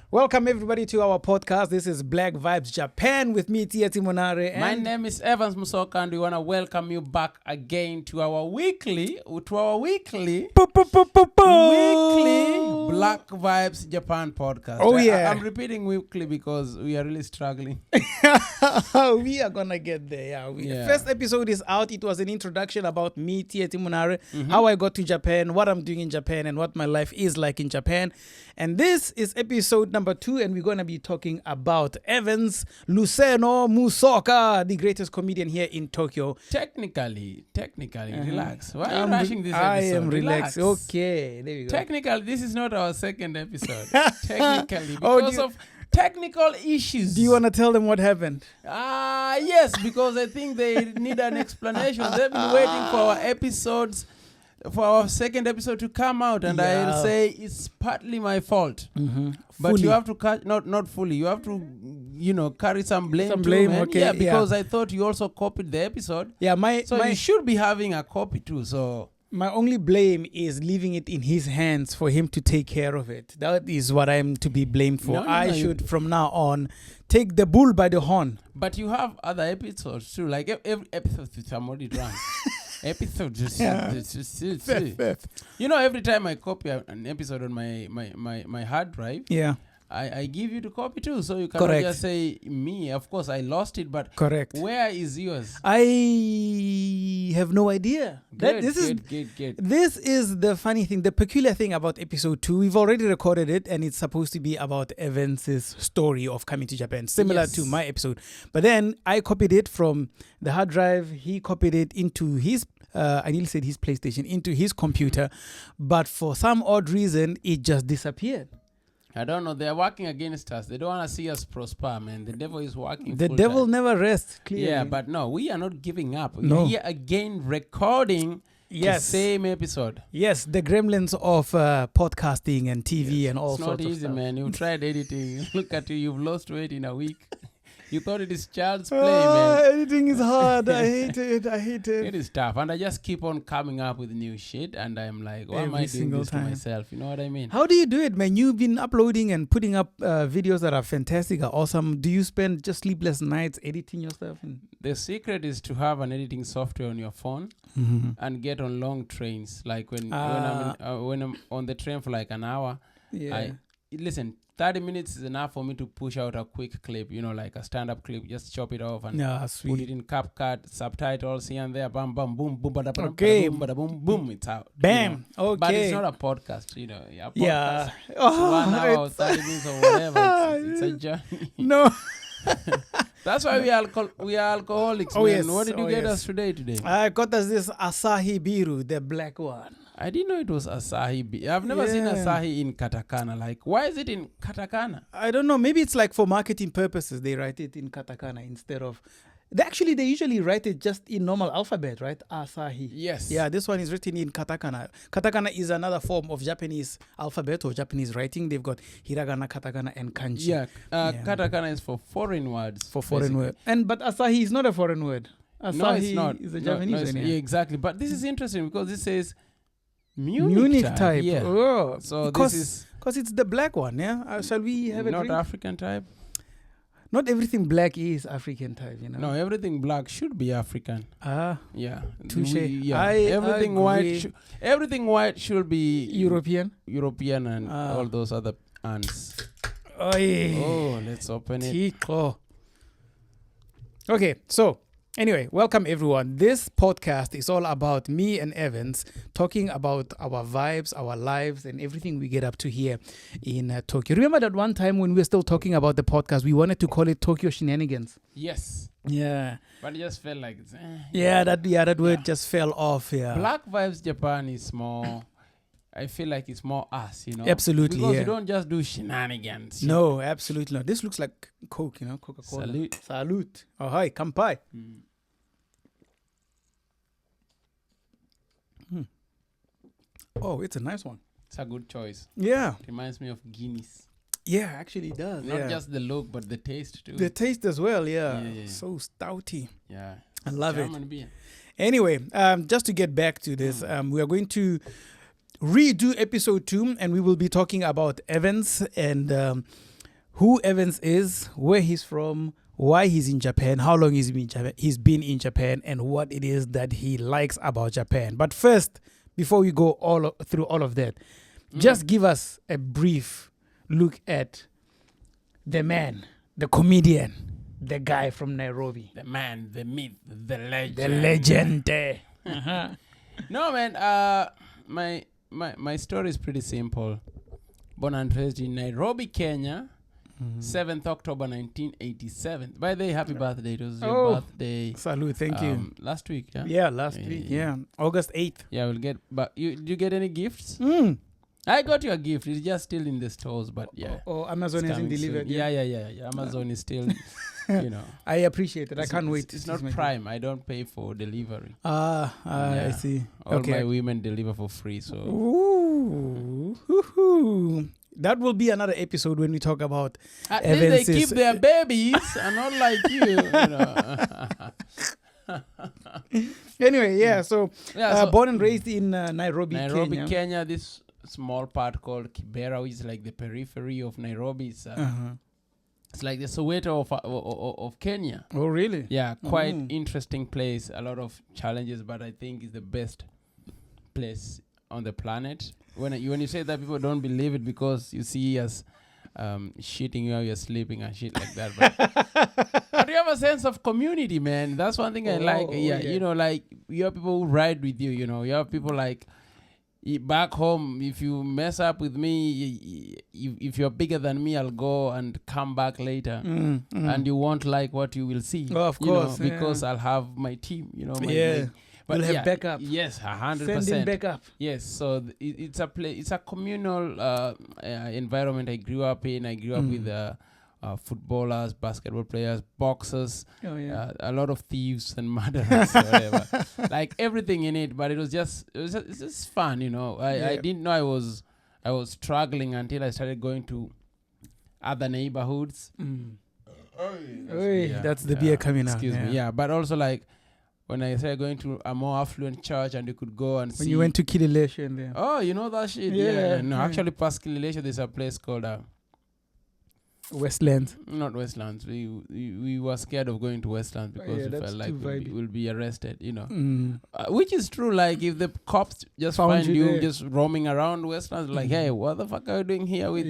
Welcome everybody to our podcast. This is Black Vibes Japan with me, Tia Timonare. My name is Evans Musoka, and we want to welcome you back again to our weekly weekly Black Vibes Japan podcast. Oh yeah, I'm repeating weekly because we are really struggling. We are gonna get there. First episode is out. It was an introduction about me, Tia Timonare, how I got to Japan, what I'm doing in Japan, and what my life is like in Japan. And this is episode number 2, and we're going to be talking about Evans Luseno Musoka, the greatest comedian here in Tokyo. Technically, relax. Why are you rushing this episode? I am relaxed. Relax. Okay, there we go. Technically, this is not our second episode. Technically, because of technical issues. Do you want to tell them what happened? Yes, because I think they need an explanation. They've been waiting for our episodes, for our second episode to come out, and I'll say it's partly my fault. But fully. you have to not fully. You have to, carry some blame. Some blame, too, okay. Yeah, because I thought you also copied the episode. Yeah, you should be having a copy too. So my only blame is leaving it in his hands for him to take care of it. That is what I'm to be blamed for. I should, from now on, take the bull by the horn. But you have other episodes too. Like every episode with somebody drunk. Every time I copy an episode on my hard drive, I give you the copy too, so you cannot just say me. Of course, I lost it, but where is yours? I have no idea. Good. This is the funny thing, the peculiar thing about episode 2. We've already recorded it, and it's supposed to be about Evans's story of coming to Japan, similar to my episode. But then I copied it from the hard drive. He copied it into his I nearly said his PlayStation, into his computer, but for some odd reason it just disappeared. I don't know. They're working against us. They don't want to see us prosper, man. The devil is working. The devil never rests, clearly. Yeah, but no, we are not giving up. No. We're here again recording the same episode. Yes, the gremlins of podcasting and TV and all sorts of stuff. It's not easy, man. You've tried editing. Look at you. You've lost weight in a week. You thought it is child's play, man. Editing is hard. I hate it. It is tough. And I just keep on coming up with new shit. And I'm like, why am I doing this to myself? You know what I mean? How do you do it, man? You've been uploading and putting up videos that are fantastic, are awesome. Do you spend just sleepless nights editing your stuff? The secret is to have an editing software on your phone and get on long trains. Like when I'm on the train for like an hour, listen, 30 minutes is enough for me to push out a quick clip, like a stand-up clip. Just chop it off and put it in CapCut, subtitles here and there. Bam, bam, boom, boom, bada, bada, okay. bada, boom, boom, it's out. Bam. Okay. But it's not a podcast, A podcast, It's 1 hour, 30 minutes or whatever. It's a journey. No. That's why we are alcoholics, man. Yes. What did you get us today? I got us this Asahi Biru, the black one. I didn't know it was Asahi. I've never seen Asahi in katakana. Like, why is it in katakana? I don't know. Maybe it's like for marketing purposes. They write it in katakana instead of... They usually write it just in normal alphabet, right? Asahi. Yes. Yeah, this one is written in katakana. Katakana is another form of Japanese alphabet or Japanese writing. They've got hiragana, katakana, and kanji. Yeah, katakana is for foreign words. For foreign words. But Asahi is not a foreign word. Asahi is a Japanese word. Yeah, exactly. But this is interesting because this says Munich type. Yeah. Oh, so because this it's the black one, yeah? Shall we have a not drink? African type? Not everything black is African type, No, everything black should be African. Yeah. Touche. Everything white should be European and all those other ants. Oh, let's open it. Tico. Okay, so anyway, welcome everyone. This podcast is all about me and Evans talking about our vibes, our lives, and everything we get up to here in Tokyo. Remember that one time when we were still talking about the podcast, we wanted to call it Tokyo Shenanigans? Yes. Yeah. But it just felt like it's... that word just fell off, Black Vibes Japan is more... I feel like it's more us, Absolutely, because you don't just do shenanigans. No, absolutely not. This looks like Coke, Coca-Cola. Salute. Oh, hi, kampai. Oh, it's a nice one. It's a good choice. Yeah. It reminds me of Guinness. Yeah, actually it does. Not just the look, but the taste too. The taste as well, yeah. So stouty. Yeah. I love German it. Beer. Anyway, just to get back to this, we are going to redo episode 2, and we will be talking about Evans and who Evans is, where he's from, why he's in Japan, how long he's been in Japan, and what it is that he likes about Japan. But first, before we go through all of that, just give us a brief look at the man, the comedian, the guy from Nairobi. The man, the myth, the legend. The legend. Uh-huh. No, man. My story is pretty simple. Born and raised in Nairobi, Kenya. 7th October 1987. By the way, happy birthday. It was your birthday. Salute, thank you. Last week, yeah? Yeah, last week, yeah. August 8th. Yeah, we'll get... But did you get any gifts? I got you a gift. It's just still in the stores, but yeah. Amazon isn't delivered. Yeah. Amazon is still, you know. I appreciate it. I can't wait. It's not Prime. I don't pay for delivery. I see. All my women deliver for free, so... Ooh. That will be another episode when we talk about At least they keep their babies and not like you know. Anyway, yeah, so born and raised in Nairobi, Kenya. This small part called Kibera, which is like the periphery of Nairobi. It's like the Soweto of Kenya. Oh, really? Yeah, quite interesting place. A lot of challenges, but I think it's the best place on the planet. When you say that, people don't believe it because you see us shitting while you're sleeping and shit like that. But you have a sense of community, man. That's one thing I like. You know, like you have people who ride with you. You know, you have people like back home. If you mess up with me, if you're bigger than me, I'll go and come back later, and you won't like what you will see. Oh, of course, because I'll have my team. You know, but we'll have backup. Yes, 100%. Send in backup. Yes, so it's a communal environment I grew up in. I grew up with footballers, basketball players, boxers, a lot of thieves and murderers, whatever. Like everything in it, but it's just fun, you know. I didn't know I was struggling until I started going to other neighborhoods. That's the beer coming out. Excuse me. Yeah, but also like when I started going to a more affluent church and you could go and see. When you went to Kilelesha and then. Oh, you know that shit? Yeah. No, actually past Kilelesha there's a place called Westlands. Not Westlands. We were scared of going to Westlands because we felt like we'll be arrested, you know. Which is true. Like if the cops just find you just roaming around Westlands, like, hey, what the fuck are you doing here with?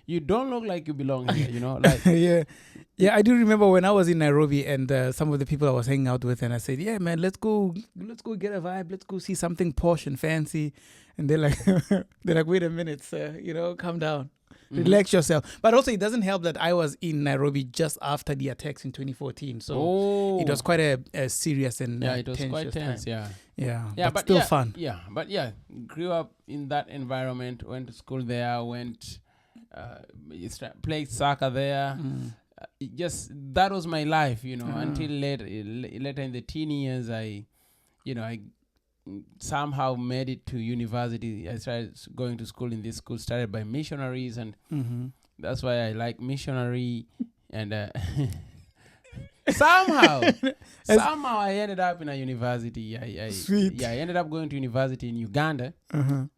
You don't look like you belong here, you know. Like Yeah, I do remember when I was in Nairobi and some of the people I was hanging out with, and I said, "Yeah, man, let's go get a vibe. Let's go see something posh and fancy." And they're like, "Wait a minute, sir. You know, calm down, relax yourself." But also, it doesn't help that I was in Nairobi just after the attacks in 2014, so it was quite a serious and it was quite tense. Time. Yeah, but still fun. Yeah, but grew up in that environment. Went to school there. Played soccer there. That was my life, you know, until later in the teen years, I somehow made it to university. I started going to school in this school started by missionaries, and that's why I like missionary. And somehow I ended up in a university. I ended up going to university in Uganda.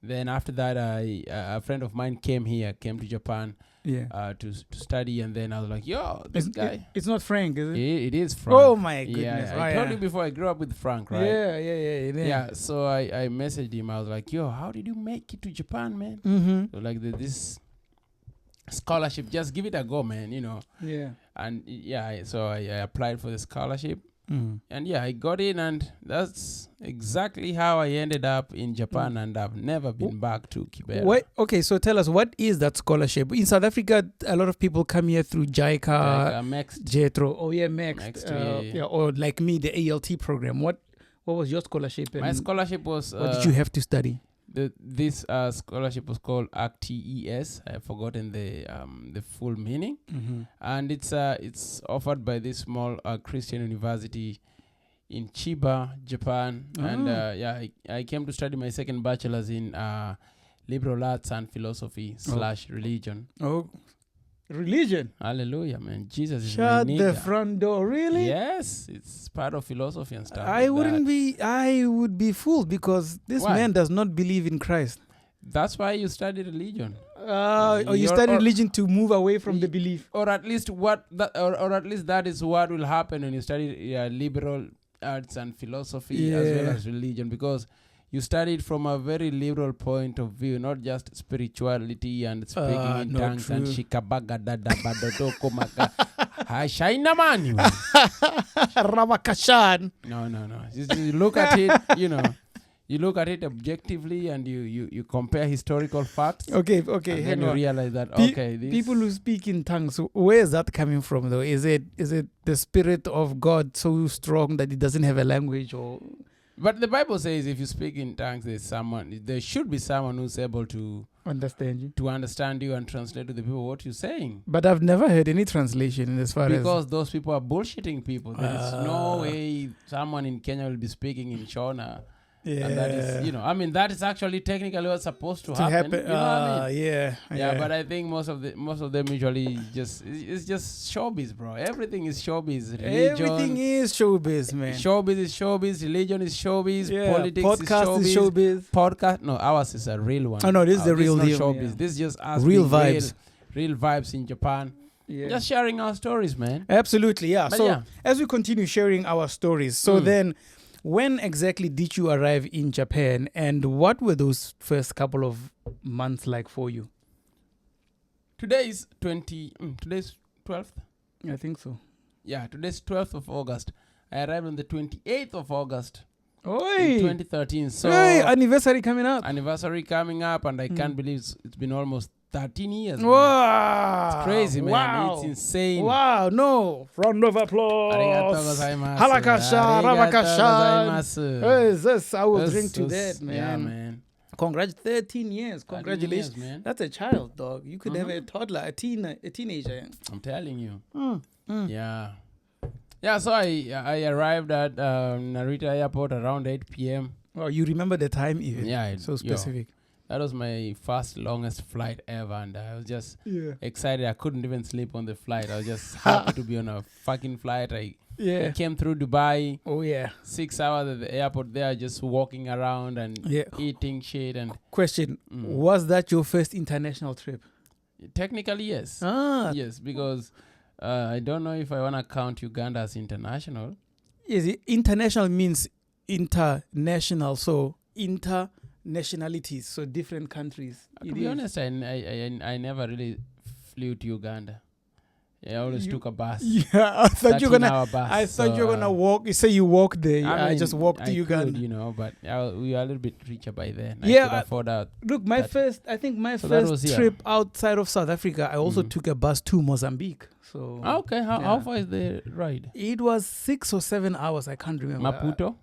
Then after that, a friend of mine came to Japan. To study, and then I was like, yo, this guy. It's not Frank, is it? It is Frank. Oh my goodness. I told you before I grew up with Frank, right? Yeah. So I messaged him. I was like, yo, how did you make it to Japan, man? So like this scholarship, just give it a go, man, you know. Yeah. And so I applied for the scholarship. And I got in, and that's exactly how I ended up in Japan, and I've never been back to Kibera. Okay, so tell us, what is that scholarship? In South Africa, a lot of people come here through JICA, JETRO. Oh yeah, MEXT. Or like me, the ALT program. What was your scholarship? My scholarship was... what did you have to study? This scholarship was called ACTES. I've forgotten the full meaning, and it's offered by this small Christian university in Chiba, Japan. And I came to study my second bachelor's in liberal arts and philosophy / religion. Oh, religion! Hallelujah, man! Jesus is Shut my nigga. The front door, really? Yes, it's part of philosophy and stuff. I would be fooled because this man does not believe in Christ. That's why you study religion. Or you study religion to move away from the belief. Or at least that is what will happen when you study liberal arts and philosophy as well as religion, because you study it from a very liberal point of view, not just spirituality and speaking in tongues true. And shikabaga dada badotoko maka shaina mani. Rabakashan. No. You look at it, you look at it objectively and you compare historical facts. Okay. And then you realize that people who speak in tongues, where is that coming from though? Is it the spirit of God so strong that it doesn't have a language or? But the Bible says if you speak in tongues, there should be someone who's able to understand you and translate to the people what you're saying. But I've never heard any translation as far because those people are bullshitting people. There is no way someone in Kenya will be speaking in Shona. Yeah. And that is, that is actually technically what's supposed to happen. You know what I mean? Yeah, but I think most of them usually it's just showbiz, bro. Everything is showbiz. Religion, everything is showbiz, man. Showbiz is showbiz. Religion is showbiz. Yeah. Politics Podcast is showbiz. Podcast, no, ours is a real one. Oh no, this is the real deal. Showbiz. Yeah. This is just us real vibes. Real vibes in Japan. Yeah. Just sharing our stories, man. Absolutely, yeah. So as we continue sharing our stories, then. When exactly did you arrive in Japan, and what were those first couple of months like for you? Today's 12th? I think so. Yeah, today's 12th of August. I arrived on the 28th of August. In 2013. So anniversary coming up. And I can't believe it's been almost 13 years. Wow. It's crazy, man. Wow. It's insane. Wow. No. Round of applause. Arigatou gozaimasu. Halakasha. Rabakasha. I will drink to that, man. Yeah, man. 13 years. Congratulations. 13 years, man. That's a child, dog. You could have a toddler, a teenager. I'm telling you. Yeah. Yeah, so I arrived at Narita Airport around 8 p.m. Oh, you remember the time even? Yeah. So specific. That was my first longest flight ever, and I was just excited. I couldn't even sleep on the flight. I was just happy to be on a fucking flight. I came through Dubai. Oh, yeah. 6 hours at the airport there, just walking around and eating shit. And question, was that your first international trip? Technically, yes. Yes, because I don't know if I want to count Uganda as international. Yes, international means international, so nationalities, so different countries. To be honest, I never really flew to Uganda. I always took a bus. Yeah, I thought you were gonna walk. You say you walked there. I just walked to Uganda. Could, but we were a little bit richer by then. Yeah, I could afford out. Look, my first trip outside of South Africa, I also took a bus to Mozambique. So okay, how far is the ride? It was 6 or 7 hours. I can't remember. Maputo?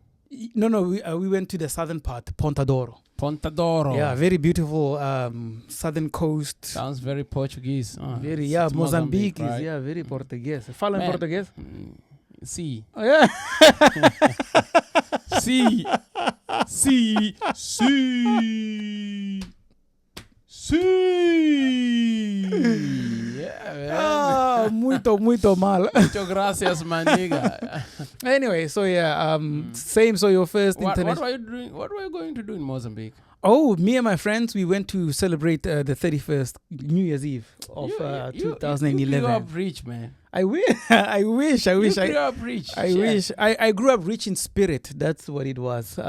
No, we went to the southern part, Ponta Douro. Yeah, very beautiful southern coast. Sounds very Portuguese. Very, Mozambique right? Is very Portuguese. Fala em português? Si. Oh, yeah. Si. Yeah, muito mal. Muchas gracias, man, nigga. Anyway, so same. So your first international. What were you doing? What were you going to do in Mozambique? Oh, me and my friends, we went to celebrate the 31st New Year's Eve of 2011. You grew up rich, man. I wish. I wish. You grew up rich. I wish. I grew up rich in spirit. That's what it was.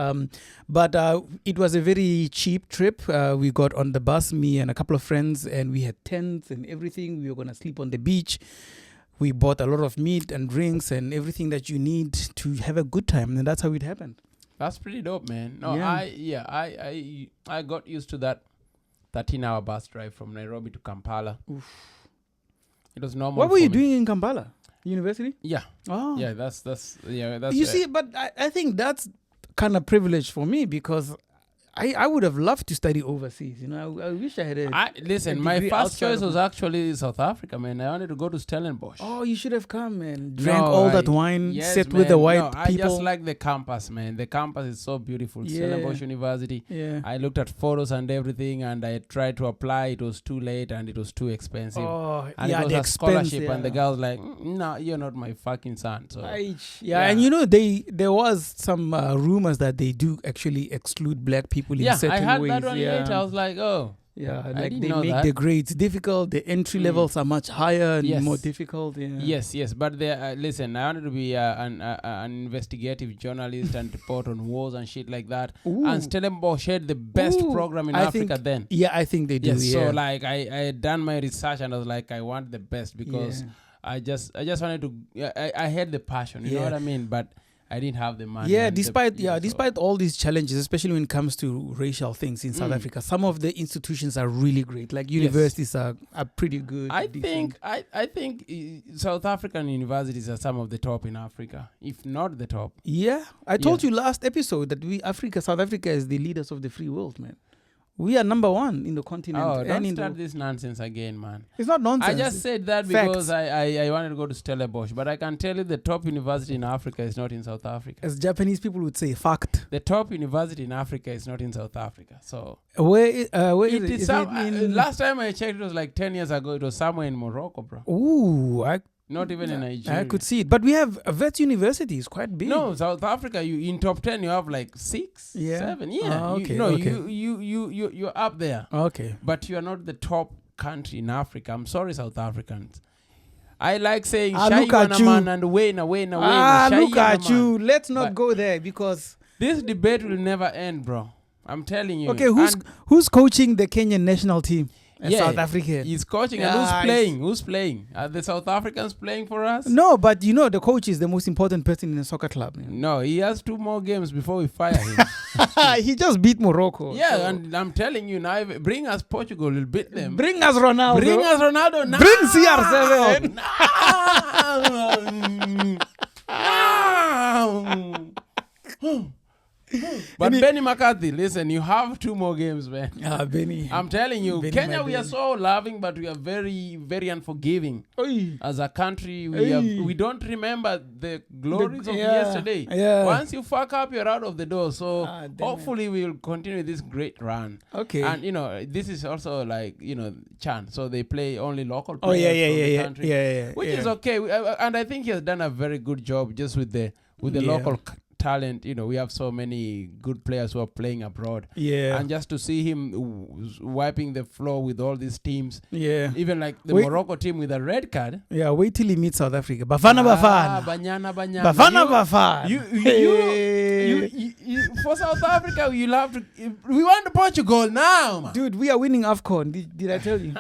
But it was a very cheap trip. We got on the bus, me and a couple of friends, and we had tents and everything. We were going to sleep on the beach. We bought a lot of meat and drinks and everything that you need to have a good time. And that's how it happened. That's pretty dope, man. No, I got used to that 13-hour bus drive from Nairobi to Kampala. Oof. It was normal. What were you doing in Kampala? University? Yeah. Oh. Yeah, that's you see, but I think that's kind of privilege for me because I would have loved to study overseas. I wish I had my first choice was actually South Africa, man. I wanted to go to Stellenbosch. Oh, you should have come, man. Drank all that wine, sat with the white people. I just like the campus, man. The campus is so beautiful. Yeah. Stellenbosch University. Yeah. I looked at photos and everything, and I tried to apply. It was too late, and it was too expensive. Oh, and it was a scholarship, and the guy was like, "No, you're not my fucking son." So and there was some rumors that they do actually exclude black people in certain ways. I heard that one later. I was like, oh. Yeah, I like didn't they know make that. the grades difficult. The entry levels are much higher and Yes. more difficult. Yeah. Yes. But listen, I wanted to be an investigative journalist and report on wars and shit like that. Ooh. And Stellenbosch had the best Ooh, program in I Africa think- then. Yeah, I think they do. Yes. Yeah. So like I had done my research and I was like, I want the best because I just wanted to. I had the passion. You know what I mean? But I didn't have the money. Yeah, and despite all these challenges, especially when it comes to racial things in South Africa, some of the institutions are really great. Like universities are pretty good. I think South African universities are some of the top in Africa, if not the top. Yeah, I told you last episode that South Africa is the leaders of the free world, man. We are number one in the continent. Oh, and don't in start this nonsense again, man. It's not nonsense. I just said that because I wanted to go to Stellenbosch, but I can tell you the top university in Africa is not in South Africa. As Japanese people would say, fact. The top university in Africa is not in South Africa. So where is it? Is it last time I checked, it was like 10 years ago. It was somewhere in Morocco, bro. Ooh, not even in Nigeria. I could see it. But we have Wits University is quite big. No, South Africa, you in top 10, you have like 6, 7. Yeah. You're up there. Okay. But you are not the top country in Africa. I'm sorry, South Africans. I like saying look at you. man and win. Look at you. Let's not go there because this debate will never end, bro. I'm telling you. Okay, who's coaching the Kenyan national team? South African. He's coaching. And who's playing? Who's playing? Are the South Africans playing for us? No, but you know the coach is the most important person in a soccer club. Man. No, he has 2 more games before we fire him. He just beat Morocco. Yeah, so. And I'm telling you now, bring us Portugal, we'll beat them. Bring us Ronaldo. Bring us Ronaldo now. Bring CR7. No. But Benny McCarthy, listen, you have 2 more games, man. Benny. I'm telling you, Benny, Kenya, we are so loving, but we are very, very unforgiving. Oy. As a country, we don't remember the glories of yesterday. Yeah. Once you fuck up, you're out of the door. So hopefully we'll continue this great run. Okay. And, this is also like, Chan. So they play only local players from the country. Which is okay. And I think he has done a very good job just with the local talent. We have so many good players who are playing abroad. Yeah. And just to see him wiping the floor with all these teams. Yeah. Even like the Morocco team with a red card. Yeah, wait till he meets South Africa. Bafana Bafana. Banyana. Bafana Bafana. You for South Africa, you'll have to. We want Portugal now, man. Dude, we are winning AFCON. Did I tell you?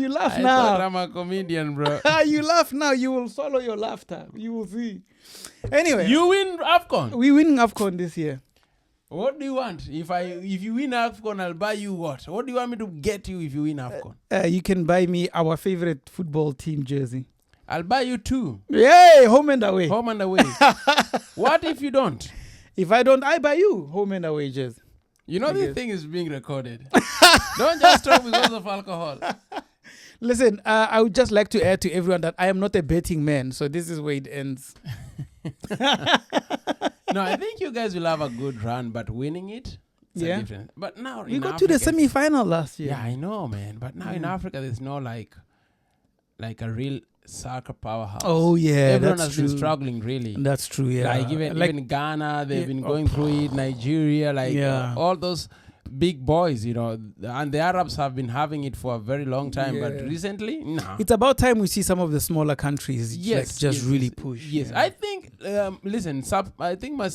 You laugh I now. thought I'm a comedian, bro. You laugh now. You will swallow your laughter. You will see. Anyway, you win AFCON. We winning AFCON this year. What do you want? If you win AFCON, I'll buy you what? What do you want me to get you if you win AFCON? You can buy me our favorite football team jersey. I'll buy you 2. Yay! Home and away. Home and away. What if you don't? If I don't, I buy you home and away jersey. You know this thing is being recorded. Don't just talk because of alcohol. Listen, I would just like to add to everyone that I am not a betting man, so this is where it ends. No, I think you guys will have a good run, but winning it, it's a difference. But now we got to the semi-final last year. Yeah, I know, man. But now in Africa, there's no like a real soccer powerhouse. Oh yeah, everyone has been struggling really. That's true. Yeah, like even Ghana, they've been going through it. Nigeria, all those big boys, and the Arabs have been having it for a very long time, but recently, no. It's about time we see some of the smaller countries really push. Yes, I think. Listen, I think my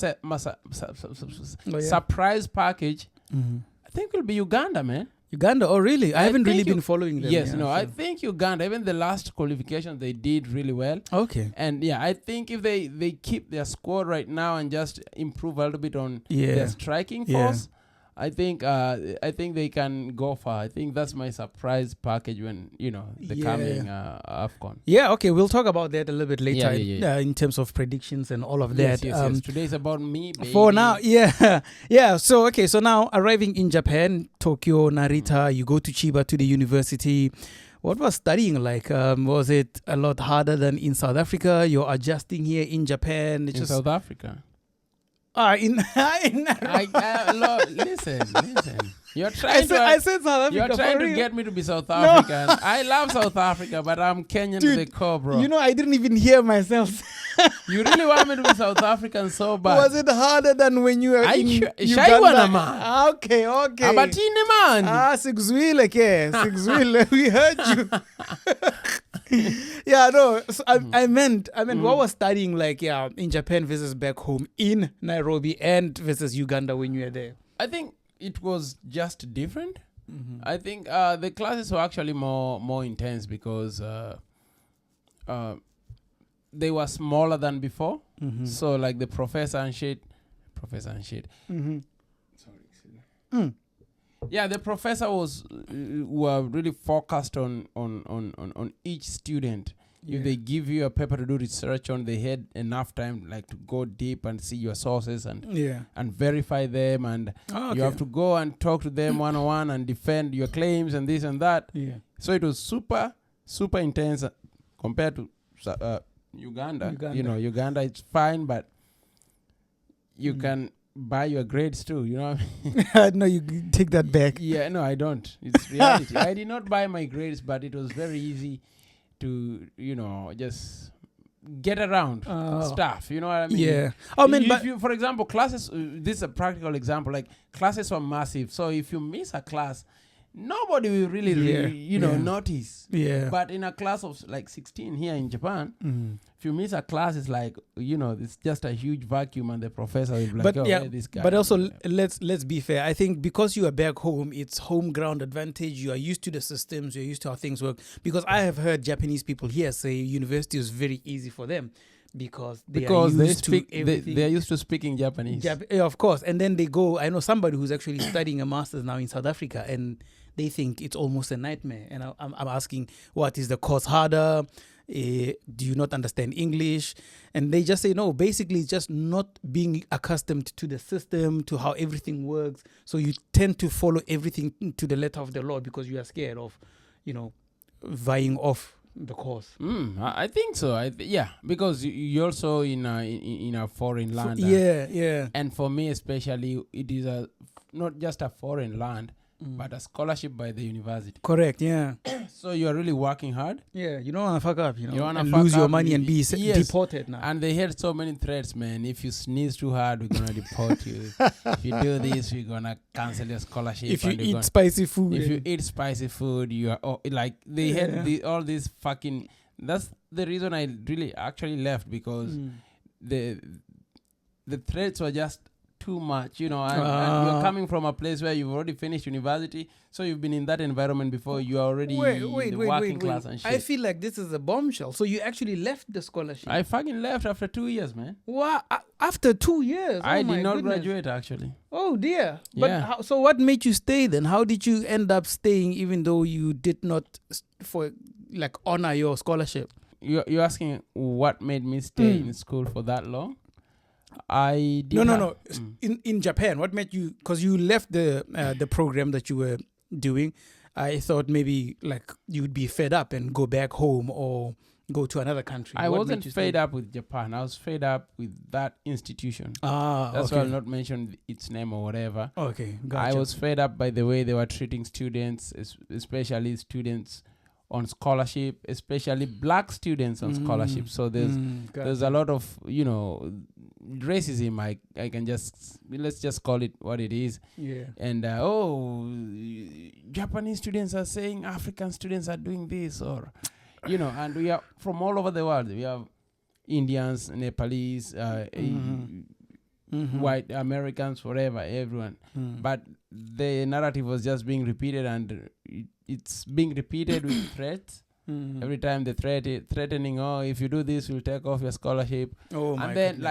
surprise package, I think will be Uganda, man. Uganda? Oh, really? I haven't really been following them. Yes, I think Uganda, even the last qualifications, they did really well. Okay. And I think if they keep their squad right now and just improve a little bit on their striking force, I think they can go far. I think that's my surprise package when the coming AFCON. Yeah, okay, we'll talk about that a little bit later in terms of predictions and all of that. Yes. Today's about me, baby. For now, yeah. So now arriving in Japan, Tokyo, Narita, you go to Chiba to the university. What was studying like? Was it a lot harder than in South Africa? You're adjusting here in Japan. In South Africa. Listen. You're trying I said South Africa. You're trying to get me to be South African. I love South Africa, but I'm Kenyan to the core, bro. You know, I didn't even hear myself. You really want me to be South African so bad? Was it harder than when you were in Uganda? Man. Okay. Abatini man. Sikuzwile ke. Sikuzwile. We heard you. Yeah, no. So I meant what was studying like in Japan versus back home in Nairobi and versus Uganda when you were there? I think it was just different. I think the classes were actually more intense because they were smaller than before. So like the professor and shit. Sorry. Yeah, the professor were really focused on each student. If they give you a paper to do research on, they had enough time like to go deep and see your sources and verify them, and you have to go and talk to them one-on-one and defend your claims and this and that. So it was super intense compared to Uganda. You know, Uganda it's fine, but you can buy your grades too, you know what I mean? No, you take that back. Yeah, no, I don't. It's reality. I did not buy my grades, but it was very easy to, you know, just get around stuff. You know what I mean? Yeah. If you, for example, classes, this is a practical example, like classes are massive. So if you miss a class, nobody will really, notice. Yeah. But in a class of like 16 here in Japan, if you miss a class, it's like, you know, it's just a huge vacuum and the professor will be like, this guy. But also, let's be fair. I think because you are back home, it's home ground advantage. You are used to the systems. You're used to how things work. Because I have heard Japanese people here say university is very easy for them. Because they are used to speaking Japanese. Of course. And then they go, I know somebody who's actually studying a master's now in South Africa, and they think it's almost a nightmare. And I'm asking, what is the course harder? Do you not understand English? And they just say, no, basically it's just not being accustomed to the system, to how everything works. So you tend to follow everything to the letter of the law because you are scared of, you know, vying off the course. I think so. Because you're also in a foreign land. And for me especially, it is not just a foreign land, but a scholarship by the university. Correct, yeah. So you are really working hard. Yeah, you don't want to fuck up, you know, and lose your money and be deported now. And they had so many threats, man. If you sneeze too hard, we're going to deport you. If you do this, we're going to cancel your scholarship. If you eat spicy food. If you eat spicy food, you are, they had all these fucking... That's the reason I really actually left, because the threats were just too much, you know, and you're coming from a place where you've already finished university, so you've been in that environment before, you are already in the working class and shit. I feel like this is a bombshell. So you actually left the scholarship? I fucking left after 2 years, man. What? After 2 years? I did not graduate, actually. Oh, dear. But so what made you stay then? How did you end up staying even though you did not honor your scholarship? You're asking what made me stay in school for that long? I did No. In Japan, what made you? Because you left the program that you were doing. I thought maybe like you would be fed up and go back home or go to another country. I wasn't fed up with Japan. I was fed up with that institution. That's why I'll not mention its name or whatever. Okay, gotcha. I was fed up by the way they were treating students, especially students on scholarship, especially black students on scholarship. So there's a lot of, you know, racism. I can let's just call it what it is. Yeah. And Japanese students are saying African students are doing this, or you know, and we are from all over the world. We have Indians, Nepalese, white Americans, whatever, everyone. But the narrative was just being repeated, and it's being repeated with threats. Every time they threatening, if you do this, we'll take off your scholarship. And then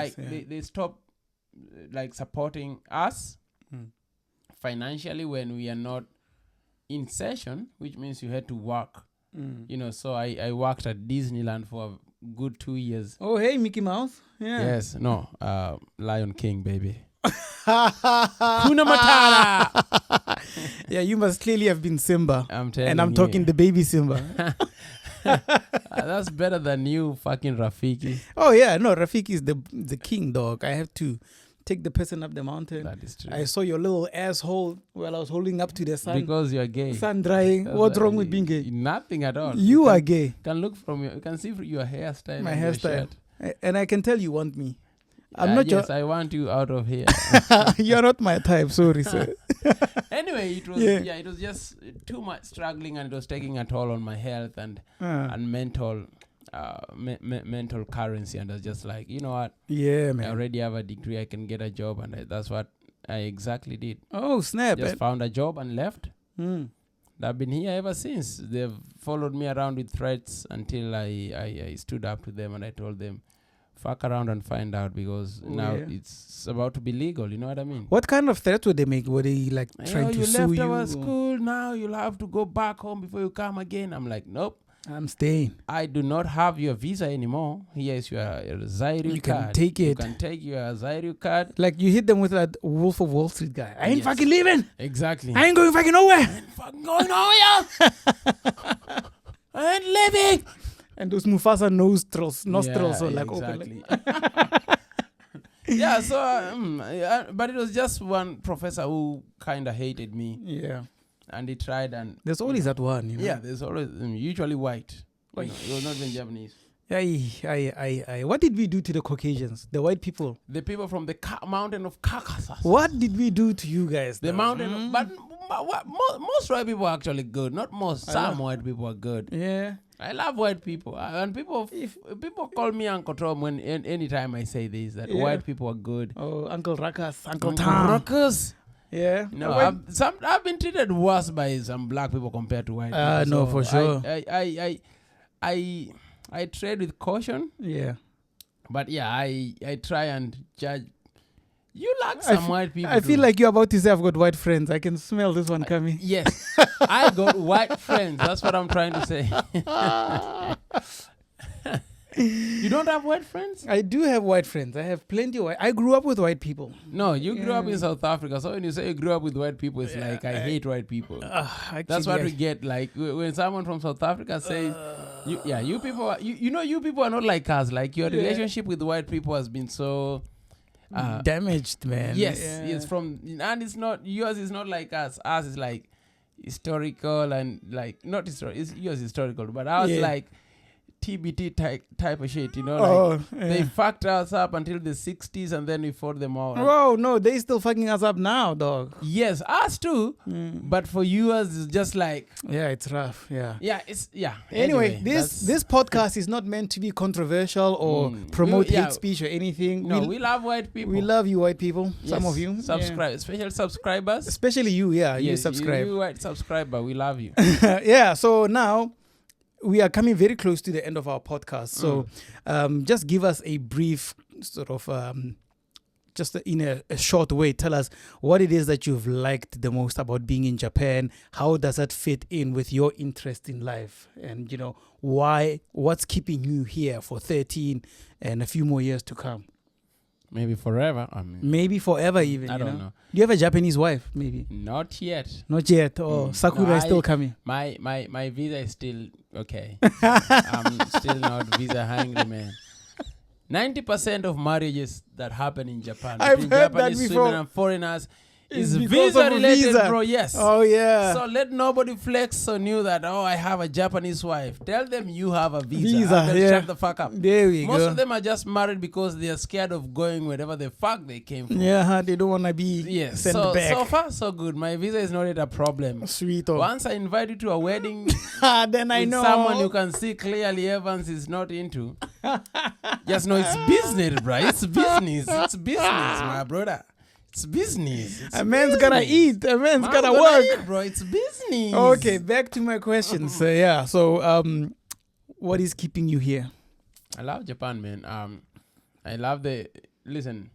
they stop supporting us financially when we are not in session, which means you had to work. You know, so I worked at Disneyland for a good 2 years. Oh, hey, Mickey Mouse. Yeah. Yes, no, Lion King, baby. Kuna Matata. Yeah, you must clearly have been Simba. I'm telling you. And I'm talking the baby Simba. That's better than you fucking Rafiki. Oh yeah, no, Rafiki is the king, dog. I have to take the person up the mountain. That is true. I saw your little asshole while I was holding up to the sun. Because you're gay. Sun drying. What's wrong with being gay? Nothing at all. You are gay. You can see your hairstyle. My hairstyle. And I can tell you want me. Yes, I want you out of here. You're not my type. Sorry, sir. Anyway, it was just too much struggling, and it was taking a toll on my health and mental mental currency. And I was just like, you know what? Yeah, man. I already have a degree. I can get a job, and that's what I exactly did. Oh, snap! Just found a job and left. I've been here ever since. They've followed me around with threats until I stood up to them and I told them, fuck around and find out, because now it's about to be legal. You know what I mean? What kind of threats would they make? Were they like trying to sue you? You left our school. Now you'll have to go back home before you come again. I'm like, nope. I'm staying. I do not have your visa anymore. Here is your Zaire card. You can take it. You can take your Zaire card. Like you hit them with that Wolf of Wall Street guy. I ain't fucking leaving. Exactly. I ain't going fucking nowhere. I ain't fucking going nowhere. I ain't leaving. And those Mufasa nostrils are like exactly. open. Yeah, so but it was just one professor who kind of hated me. Yeah. And he tried, and there's always that one, you know. Yeah, there's always usually white. You know, it was not even Japanese. What did we do to the Caucasians, the white people? The people from the mountain of Caucasus. What did we do to you guys? The mountain, but most white people are actually good. Not most. Some white people are good. Yeah. I love white people, and people call me Uncle Tom when anytime I say this, that white people are good. Oh, Uncle Ruckus, Uncle Tom. Ruckus. Yeah. No, I've been treated worse by some black people compared to white people. No, for sure. I trade with caution. Yeah. But yeah, I try and judge. You like some white people. I feel like you're about to say I've got white friends. I can smell this one coming. Yes. I got white friends. That's what I'm trying to say. You don't have white friends? I do have white friends. I have plenty of white. I grew up with white people. No, you grew up in South Africa. So when you say you grew up with white people, it's like I hate white people. That's what we get. Like when someone from South Africa says, you people are, you people are not like us. Like your relationship with white people has been so damaged, man. Yes, it's from, and it's not, yours is not like us. Ours is like historical and like, not historical, yours is historical, but ours like TBT type of shit, you know, they fucked us up until the 60s and then we fought them all. Whoa, no, they still fucking us up now, dog. Yes, us too. But for you, it's just like, yeah, it's rough. Anyway, this podcast is not meant to be controversial or promote hate speech or anything. No, we love white people. We love you, white people. Yes. Some of you. Subscribe, especially subscribers. Especially you, you subscribe. You white subscriber, we love you. So now we are coming very close to the end of our podcast. So just give us a brief sort of, just in a short way, tell us what it is that you've liked the most about being in Japan. How does that fit in with your interest in life? And, you know, what's keeping you here for 13 and a few more years to come? Maybe forever. Maybe forever even. I don't know. Do you have a Japanese wife, maybe? Not yet. Not yet. Oh, Sakura is still coming. My visa is still okay. I'm still not visa hungry, man. 90% of marriages that happen in Japan between Japanese women and foreigners is visa related, bro. Yes. Oh yeah. So let nobody flex on you that I have a Japanese wife. Tell them you have a visa. Shut the fuck up. There we go. Most of them are just married because they are scared of going wherever the fuck they came from. Yeah, they don't want to be sent back. So far so good. My visa is not yet a problem. Sweet. Once I invite you to a wedding, then I know someone you can see clearly Evans is not into. Just know it's business, bro. It's business. It's business, my brother. It's business. A man's gotta eat. A man's gotta work. Eat, bro. It's business. Okay, back to my questions. So what is keeping you here? I love Japan, man. I love listen,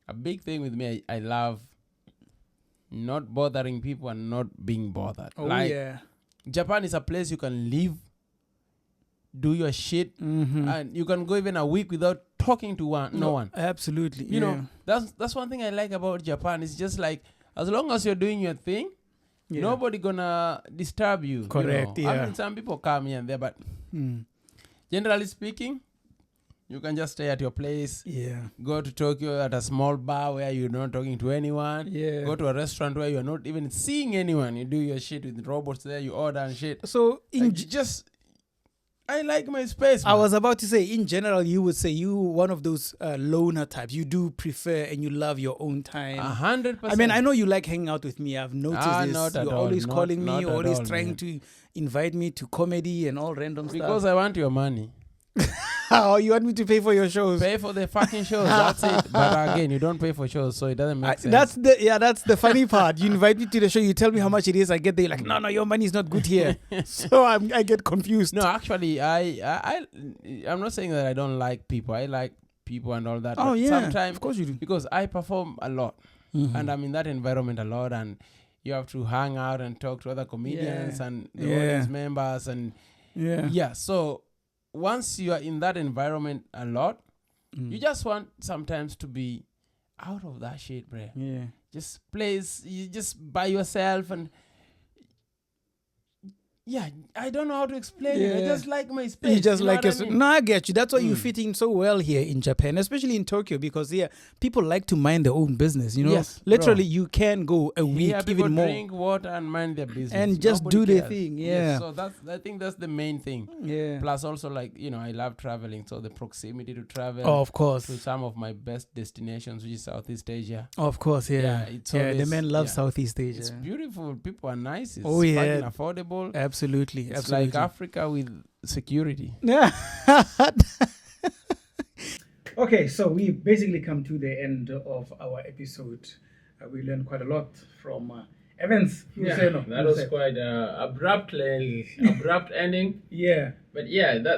a big thing with me, I love not bothering people and not being bothered. Japan is a place you can live, do your shit, and you can go even a week without talking to no one. Absolutely. You know, that's one thing I like about Japan. It's just like, as long as you're doing your thing, nobody gonna disturb you. Correct. You know? I mean, some people come here and there, but generally speaking, You can just stay at your place. Yeah. Go to Tokyo at a small bar where you're not talking to anyone. Yeah. Go to a restaurant where you're not even seeing anyone. You do your shit with robots there. You order and shit. So I like my space. I was about to say, in general, you would say you one of those loner types. You do prefer and you love your own time. 100%. I mean, I know you like hanging out with me. I've noticed this. Not at You're all. always calling me, always trying man. to invite me to comedy and all random Because stuff. I want your money. How you want me to pay for your shows? Pay for the fucking shows. That's it. But again, you don't pay for shows, so it doesn't make sense. That's the funny part. You invite me to the show, you tell me how much it is. I get there, you're like, no, your money is not good here. So I get confused. No, actually, I'm not saying that I don't like people. I like people and all that. Oh but yeah, sometimes, of course you do. because I perform a lot, and I'm in that environment a lot, and you have to hang out and talk to other comedians and the audience members, and so once you are in that environment a lot, you just want sometimes to be out of that shit, bro. Yeah. Just you just by yourself, and I don't know how to explain it. I just like my space. You just like your... No, I get you. That's why you fit in so well here in Japan, especially in Tokyo, because people like to mind their own business, you know? Yes, literally, you can go a week, even more. Drink water and mind their business. And just Nobody do their cares. thing, Yes, so I think that's the main thing. Yeah. Plus also, like, I love traveling, so the proximity to travel. Oh, of course. To some of my best destinations, which is Southeast Asia. Of course, yeah. Always, the men love Southeast Asia. It's beautiful. People are nice. It's fucking affordable. Absolutely. It's like Africa with security. Yeah. Okay, so we've basically come to the end of our episode. We learned quite a lot from Evans. Luseno. That was quite abrupt ending. Yeah. But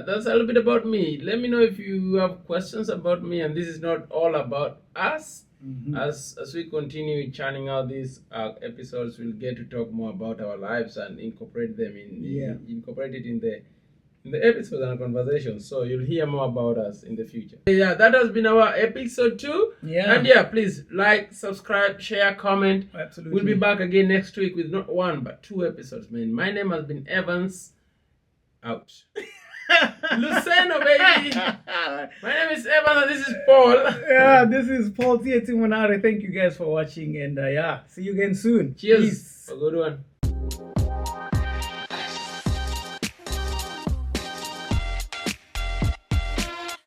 that's a little bit about me. Let me know if you have questions about me, and this is not all about us. Mm-hmm. As we continue churning out these episodes, we'll get to talk more about our lives and incorporate them incorporate it in the episodes and conversations. So you'll hear more about us in the future. Yeah, that has been our episode 2. Yeah. And please like, subscribe, share, comment. Absolutely. We'll be back again next week with not 1 but 2 episodes, man. My name has been Evans. Out. Luseno, baby. My name is Evan and this is Paul. Yeah, this is Paul Timonare. Thank you guys for watching, and see you again soon. Cheers. Peace. A good one.